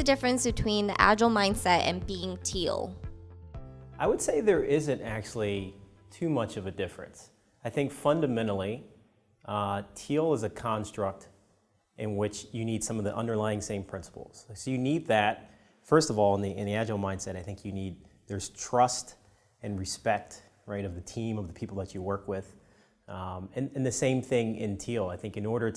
the difference between the Agile mindset and being TEAL? I would say there isn't actually too much of a difference. I think fundamentally, TEAL is a construct in which you need some of the underlying same principles. So you need that, first of all, in the Agile mindset, I think there's trust and respect, right, of the team, of the people that you work with. And the same thing in TEAL. I think in order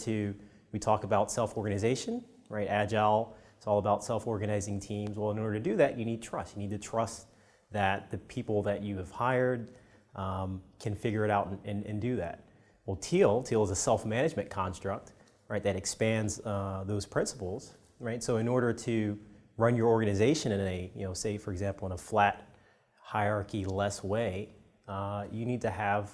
we talk about self-organization, right? Agile, it's all about self-organizing teams. Well, in order to do that, you need trust. You need to trust that the people that you have hired can figure it out and do that. Well, TEAL is a self-management construct, right, that expands those principles, right? So in order to run your organization in a, say for example, in a flat hierarchy-less way, you need to have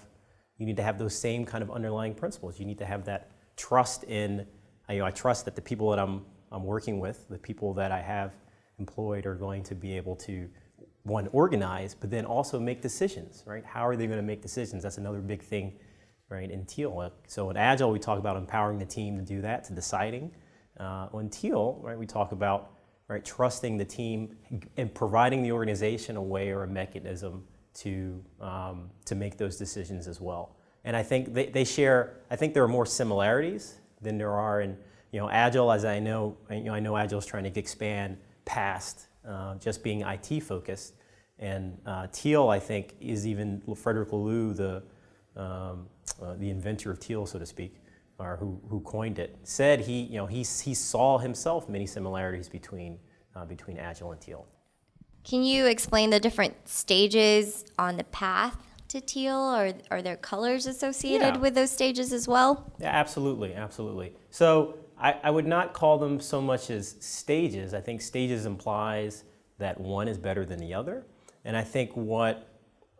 those same kind of underlying principles. You need to have that trust in, I trust that the people that I'm working with, the people that I have employed are going to be able to, one, organize, but then also make decisions, right? How are they going to make decisions? That's another big thing, right, in TEAL. So in Agile, we talk about empowering the team to do that, to deciding. On TEAL, right, we talk about, right, trusting the team and providing the organization a way or a mechanism to make those decisions as well. And I think they share, I think there are more similarities than there are in, Agile, as I know Agile is trying to expand past just being IT focused. And TEAL, I think, is even Frederick Laloux, the inventor of TEAL, so to speak, or who coined it, said he saw himself many similarities between Agile and TEAL. Can you explain the different stages on the path to TEAL? Are there colors associated with those stages as well? Yeah, absolutely. So I would not call them so much as stages. I think stages implies that one is better than the other. And I think what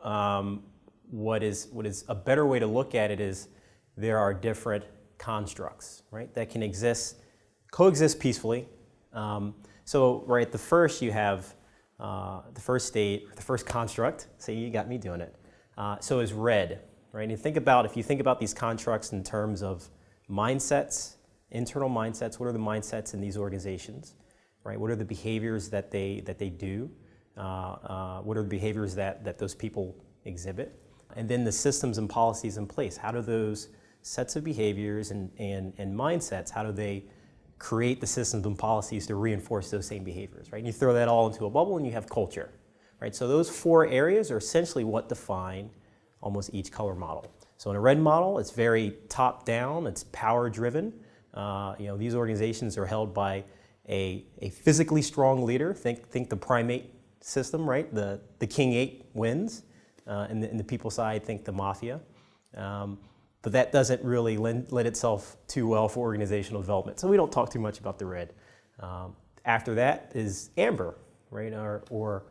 is a better way to look at it is there are different constructs, right, that can coexist peacefully. So right, the first you have the first state, the first construct. See, you got me doing it. So is red, right? And if you think about these constructs in terms of mindsets, internal mindsets, what are the mindsets in these organizations, right? What are the behaviors that they do? What are the behaviors that those people exhibit? And then the systems and policies in place. How do those sets of behaviors and mindsets, how do they create the systems and policies to reinforce those same behaviors, right? And you throw that all into a bubble and you have culture, right? So those four areas are essentially what define almost each color model. So in a red model, it's very top down, it's power driven. These organizations are held by a physically strong leader. Think the primate system, right? The king ape wins. In the people side, think the mafia. But that doesn't really lend itself too well for organizational development. So we don't talk too much about the red. After that is amber, right, or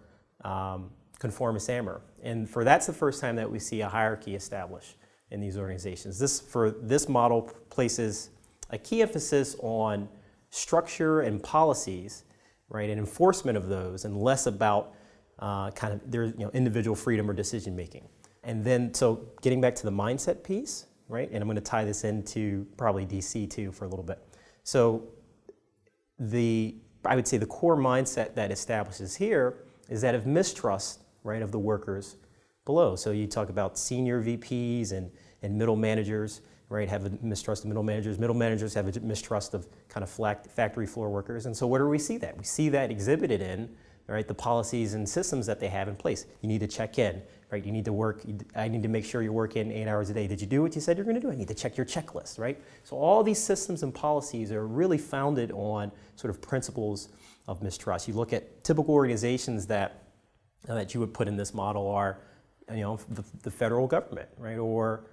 conformist amber. And that's the first time that we see a hierarchy established in these organizations. This model places a key emphasis on structure and policies, right, and enforcement of those, and less about kind of their individual freedom or decision making. And then, so getting back to the mindset piece, right, and I'm going to tie this into probably DC too for a little bit. So I would say the core mindset that establishes here is that of mistrust, right, of the workers below. So you talk about senior VPs and middle managers, right, have a mistrust of middle managers. Middle managers have a mistrust of kind of factory floor workers. And so where do we see that? We see that exhibited in, right, the policies and systems that they have in place. You need to check in, right? You need to work, I need to make sure you're working 8 hours a day. Did you do what you said you're going to do? I need to check your checklist, right? So all these systems and policies are really founded on sort of principles of mistrust. You look at typical organizations that you would put in this model are, the federal government, right, or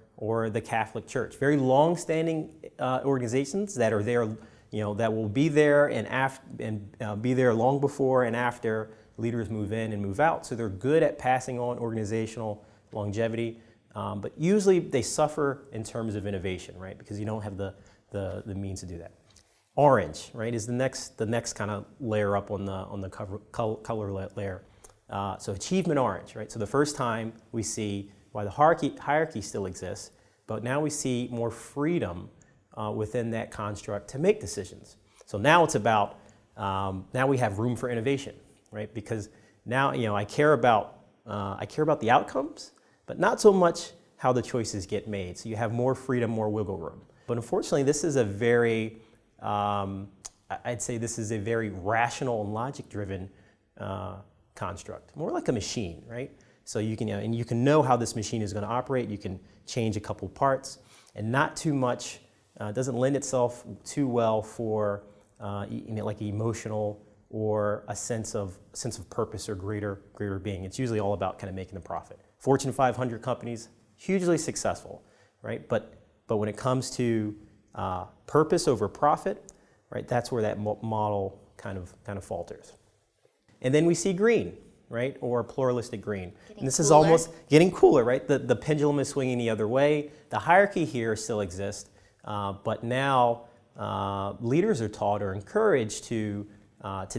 the Catholic Church. Very long-standing organizations that are there, that will be there and be there long before and after leaders move in and move out. So they're good at passing on organizational longevity, but usually they suffer in terms of innovation, right? Because you don't have the means to do that. Orange, right, is the next kind of layer up on the color layer. So achievement orange, right? So the first time we see why the hierarchy still exists, but now we see more freedom within that construct to make decisions. So now it's about now we have room for innovation, right? Because now, I care about the outcomes, but not so much how the choices get made. So you have more freedom, more wiggle room. But unfortunately, this is a very, I'd say this is a very rational and logic-driven construct, more like a machine, right? So you can, and you can know how this machine is going to operate. You can change a couple parts, and not too much. Doesn't lend itself too well for like emotional or a sense of purpose or greater being. It's usually all about kind of making a profit. Fortune 500 companies, hugely successful, right? But when it comes to purpose over profit, right? That's where that model kind of falters. And then we see green, right? Or pluralistic green. And this is almost getting cooler, right? The pendulum is swinging the other way. The hierarchy here still exists, but now leaders are taught or encouraged to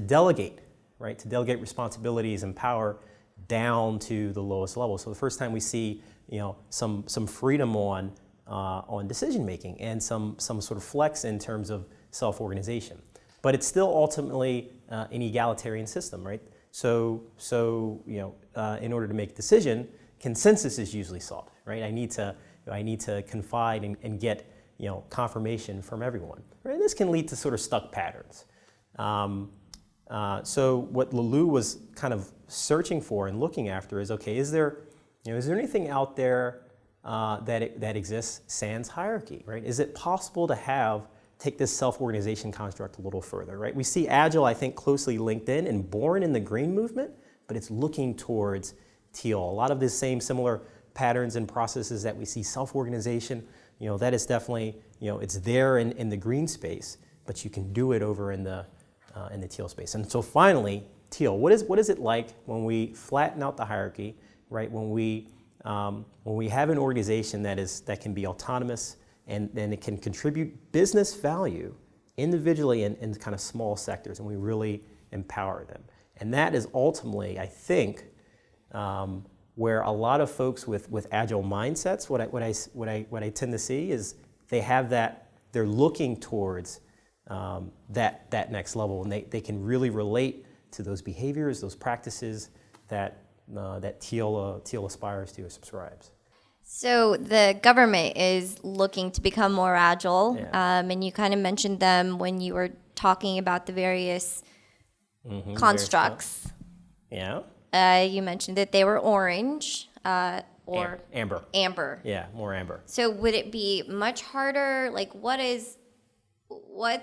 delegate, right? To delegate responsibilities and power down to the lowest level. So the first time we see, some freedom on decision making and some sort of flex in terms of self-organization. But it's still ultimately an egalitarian system, right? So in order to make a decision, consensus is usually sought, right? I need to confide and get confirmation from everyone. Right? This can lead to sort of stuck patterns. So what Lelou was kind of searching for and looking after is, okay, is there anything out there that exists sans hierarchy, right? Is it possible to take this self-organization construct a little further, right? We see Agile, I think, closely linked in and born in the green movement, but it's looking towards TEAL. A lot of the same similar patterns and processes that we see self-organization, that is definitely, it's there in the green space, but you can do it over in the TEAL space. And so finally, TEAL. What is it like when we flatten out the hierarchy, right? When we have an organization that can be autonomous and it can contribute business value individually in kind of small sectors, and we really empower them. And that is ultimately, I think, where a lot of folks with agile mindsets, what I tend to see is they're looking towards that next level, and they can really relate to those behaviors, those practices that TEAL aspires to or subscribes. So the government is looking to become more agile, Yeah. and you kind of mentioned them when you were talking about the various constructs. Yeah. You mentioned that they were orange or amber. Amber. Yeah, more amber. So would it be much harder? Like, what's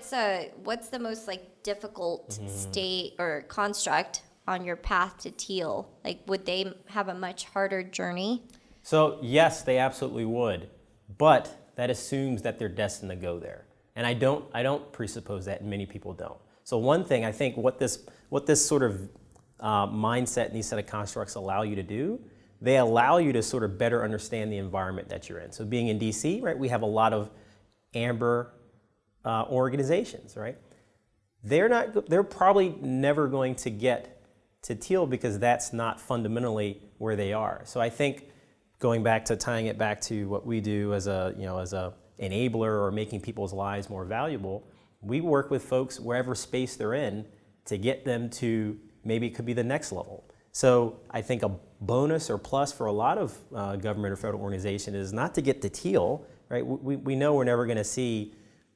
the most difficult state or construct on your path to TEAL? Like, would they have a much harder journey? So yes, they absolutely would, but that assumes that they're destined to go there, and I don't presuppose that, and many people don't. So one thing I think what this sort of mindset and these set of constructs allow you to do, they allow you to sort of better understand the environment that you're in. So being in DC, right, we have a lot of amber organizations, right? They're probably never going to get to TEAL because that's not fundamentally where they are. So I think tying it back to what we do as a enabler or making people's lives more valuable, we work with folks wherever space they're in to get them to maybe it could be the next level. So I think a bonus or plus for a lot of government or federal organization is not to get to TEAL, right? We know we're never going to see,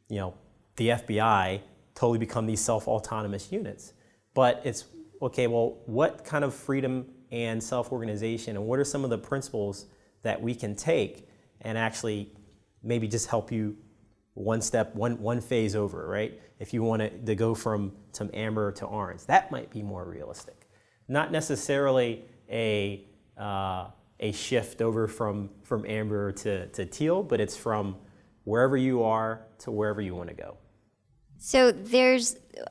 the FBI totally become these self-autonomous units. But it's, okay, well, what kind of freedom and self-organization, and what are some of the principles that we can take and actually maybe just help you one phase over, right? If you want to go from amber to orange, that might be more realistic. Not necessarily a shift over from amber to TEAL, but it's from wherever you are to wherever you want to go. So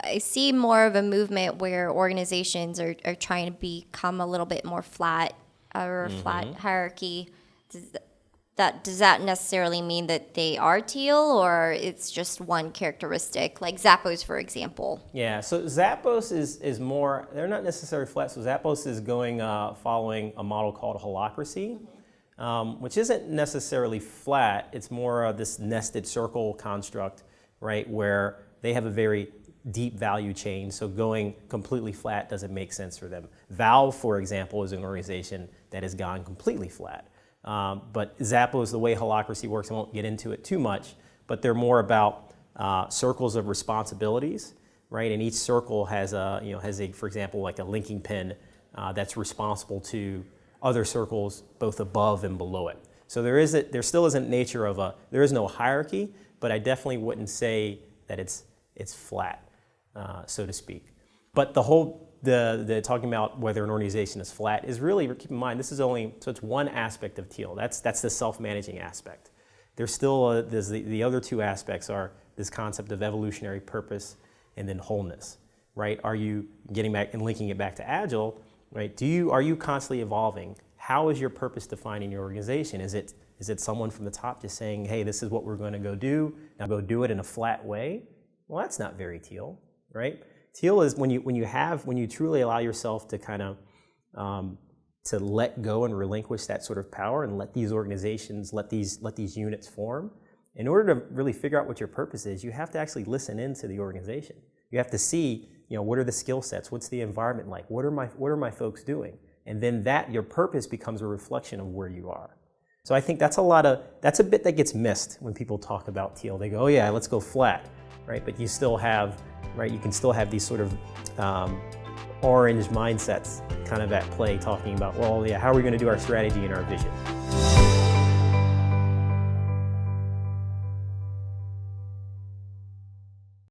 I see more of a movement where organizations are trying to become a little bit more flat or a flat hierarchy. Does that necessarily mean that they are TEAL, or it's just one characteristic, like Zappos, for example? Yeah, so Zappos is more, they're not necessarily flat. So Zappos is following a model called holacracy, which isn't necessarily flat. It's more of this nested circle construct, right, where they have a very deep value chain, so going completely flat doesn't make sense for them. Valve, for example, is an organization that has gone completely flat. But Zappos, the way holacracy works, I won't get into it too much, but they're more about circles of responsibilities, right? And each circle has for example, like a linking pin that's responsible to other circles both above and below it. So there still isn't nature of there is no hierarchy, but I definitely wouldn't say that it's flat, so to speak. But the talking about whether an organization is flat is really, keep in mind, this is it's one aspect of TEAL. That's the self-managing aspect. There's still, the other two aspects are this concept of evolutionary purpose and then wholeness, right? Are you getting back and linking it back to Agile, right? Are you constantly evolving? How is your purpose defined in your organization? Is it someone from the top just saying, hey, this is what we're going to go do, now go do it in a flat way? Well, that's not very TEAL, right? TEAL is when you truly allow yourself to kind of to let go and relinquish that sort of power and let these organizations, let these units form. In order to really figure out what your purpose is, you have to actually listen into the organization. You have to see, what are the skill sets? What's the environment like? What are my folks doing? And then your purpose becomes a reflection of where you are. So I think that's a bit that gets missed when people talk about TEAL. They go, oh yeah, let's go flat, right? But you still have, right? You can still have these sort of orange mindsets kind of at play talking about, well, yeah, how are we going to do our strategy and our vision?